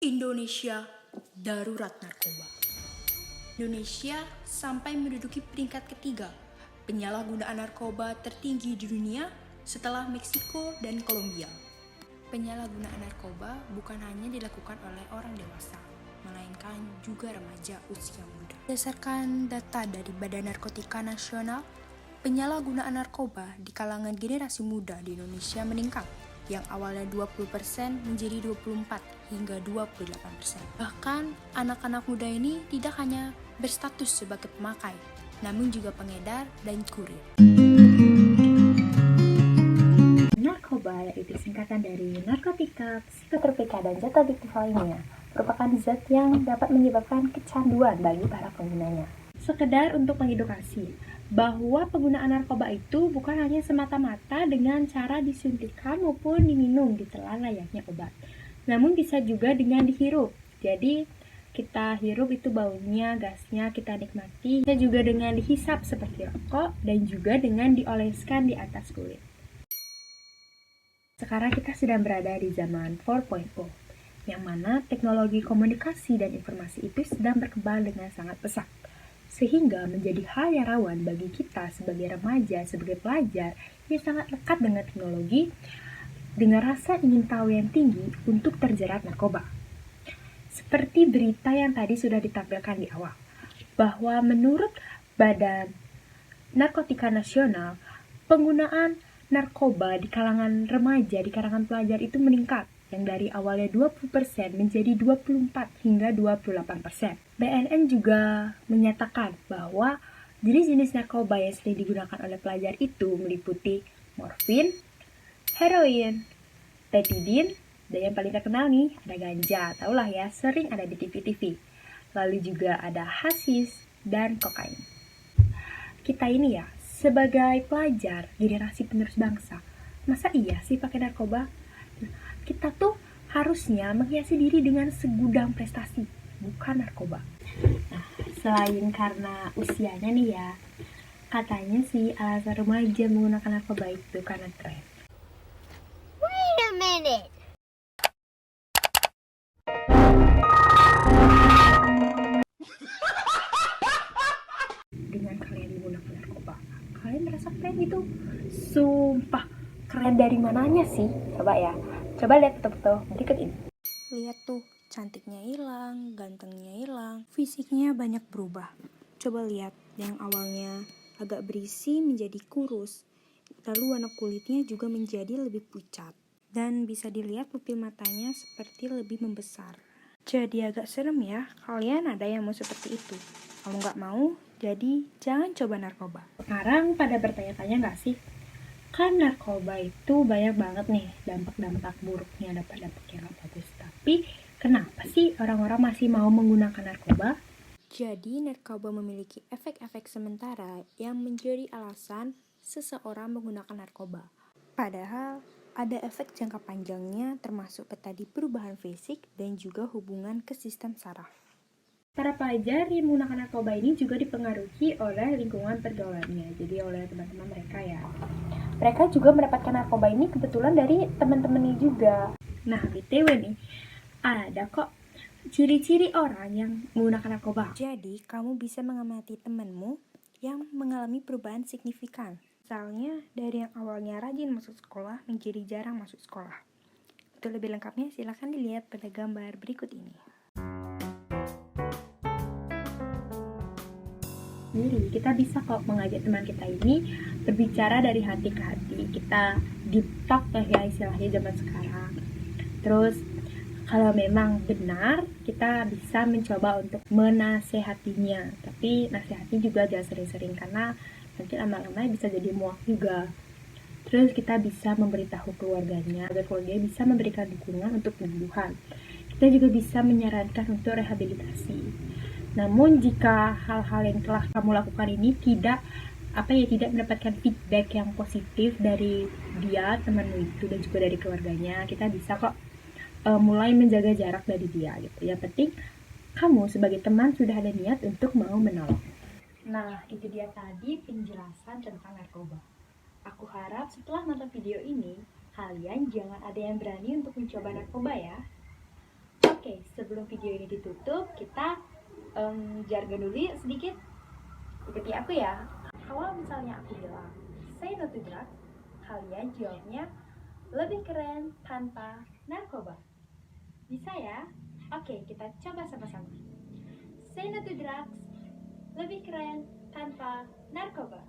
Indonesia darurat narkoba. Indonesia sampai menduduki peringkat ketiga penyalahgunaan narkoba tertinggi di dunia setelah Meksiko dan Kolombia. Penyalahgunaan narkoba bukan hanya dilakukan oleh orang dewasa, melainkan juga remaja usia muda. Berdasarkan data dari Badan Narkotika Nasional, penyalahgunaan narkoba di kalangan generasi muda di Indonesia meningkat, yang awalnya 20% menjadi 24 hingga 28%. Bahkan anak-anak muda ini tidak hanya berstatus sebagai pemakai, namun juga pengedar dan kurir. Narkoba yaitu singkatan dari narkotika, psikotropika, dan zat adiktif lainnya, merupakan zat yang dapat menyebabkan kecanduan bagi para penggunanya. Sekedar untuk mengedukasi bahwa penggunaan narkoba itu bukan hanya semata-mata dengan cara disuntikkan maupun diminum ditelan layaknya obat, namun bisa juga dengan dihirup. Jadi kita hirup itu baunya, gasnya kita nikmati, bisa juga dengan dihisap seperti rokok, dan juga dengan dioleskan di atas kulit. Sekarang kita sedang berada di zaman 4.0, yang mana teknologi komunikasi dan informasi itu sedang berkembang dengan sangat pesat, sehingga menjadi hal yang rawan bagi kita sebagai remaja, sebagai pelajar yang sangat lekat dengan teknologi, dengan rasa ingin tahu yang tinggi untuk terjerat narkoba. Seperti berita yang tadi sudah ditampilkan di awal, bahwa menurut Badan Narkotika Nasional, penggunaan narkoba di kalangan remaja, di kalangan pelajar itu meningkat, yang dari awalnya 20% menjadi 24 hingga 28%. BNN juga menyatakan bahwa jenis-jenis narkoba yang sering digunakan oleh pelajar itu meliputi morfin, heroin, petidin, dan yang paling terkenal nih ada ganja, tahulah ya, sering ada di TV-TV. Lalu juga ada hasis dan kokain. Kita ini ya, sebagai pelajar, generasi penerus bangsa, masa iya sih pakai narkoba? Kita tuh harusnya menghiasi diri dengan segudang prestasi, bukan narkoba. Nah, selain karena usianya nih ya, katanya sih alasan remaja menggunakan narkoba itu karena tren. Wait a minute. Dengan kalian menggunakan narkoba, kalian merasa keren gitu? Sumpah, keren dari mananya sih? Coba ya, coba lihat foto-foto berikut ini. Lihat tuh, cantiknya hilang, gantengnya hilang, fisiknya banyak berubah. Coba lihat, yang awalnya agak berisi menjadi kurus, lalu warna kulitnya juga menjadi lebih pucat. Dan bisa dilihat pupil matanya seperti lebih membesar. Jadi agak serem ya, kalian ada yang mau seperti itu. Kalau nggak mau, jadi jangan coba narkoba. Sekarang pada bertanya-tanya nggak sih? Kan narkoba itu banyak banget nih dampak-dampak buruknya, dampak-dampak yang gak bagus. Tapi kenapa sih orang-orang masih mau menggunakan narkoba? Jadi narkoba memiliki efek-efek sementara yang menjadi alasan seseorang menggunakan narkoba. Padahal ada efek jangka panjangnya termasuk tadi perubahan fisik dan juga hubungan ke sistem saraf. Para pelajar yang menggunakan narkoba ini juga dipengaruhi oleh lingkungan pergaulannya, jadi oleh teman-teman mereka ya. Mereka juga mendapatkan narkoba ini kebetulan dari teman-temannya juga. Nah, BTW nih, ada kok ciri-ciri orang yang menggunakan narkoba. Jadi kamu bisa mengamati temanmu yang mengalami perubahan signifikan. Misalnya dari yang awalnya rajin masuk sekolah menjadi jarang masuk sekolah. Untuk lebih lengkapnya silakan dilihat pada gambar berikut ini. Jadi kita bisa kok mengajak teman kita ini berbicara dari hati ke hati. Kita deep talk ya istilahnya zaman sekarang. Terus kalau memang benar, kita bisa mencoba untuk menasehatinya. Tapi nasehati juga jangan sering-sering karena nanti lama-lama bisa jadi muak juga. Terus kita bisa memberitahu keluarganya agar keluarganya bisa memberikan dukungan untuk penyembuhan. Kita juga bisa menyarankan untuk rehabilitasi. Namun jika hal-hal yang telah kamu lakukan ini tidak mendapatkan feedback yang positif dari dia, temanmu itu, dan juga dari keluarganya, kita bisa kok mulai menjaga jarak dari dia gitu. Yang penting kamu sebagai teman sudah ada niat untuk mau menolong. Nah, itu dia tadi penjelasan tentang narkoba. Aku harap setelah nonton video ini, kalian jangan ada yang berani untuk mencoba narkoba ya. Oke, sebelum video ini ditutup, kita jargon dulu yuk sedikit. Ikuti aku ya. Kalau misalnya aku bilang say no to drugs, kalian jawabnya lebih keren tanpa narkoba. Bisa ya? Oke, kita coba sama-sama. Say no to drugs, lebih keren tanpa narkoba.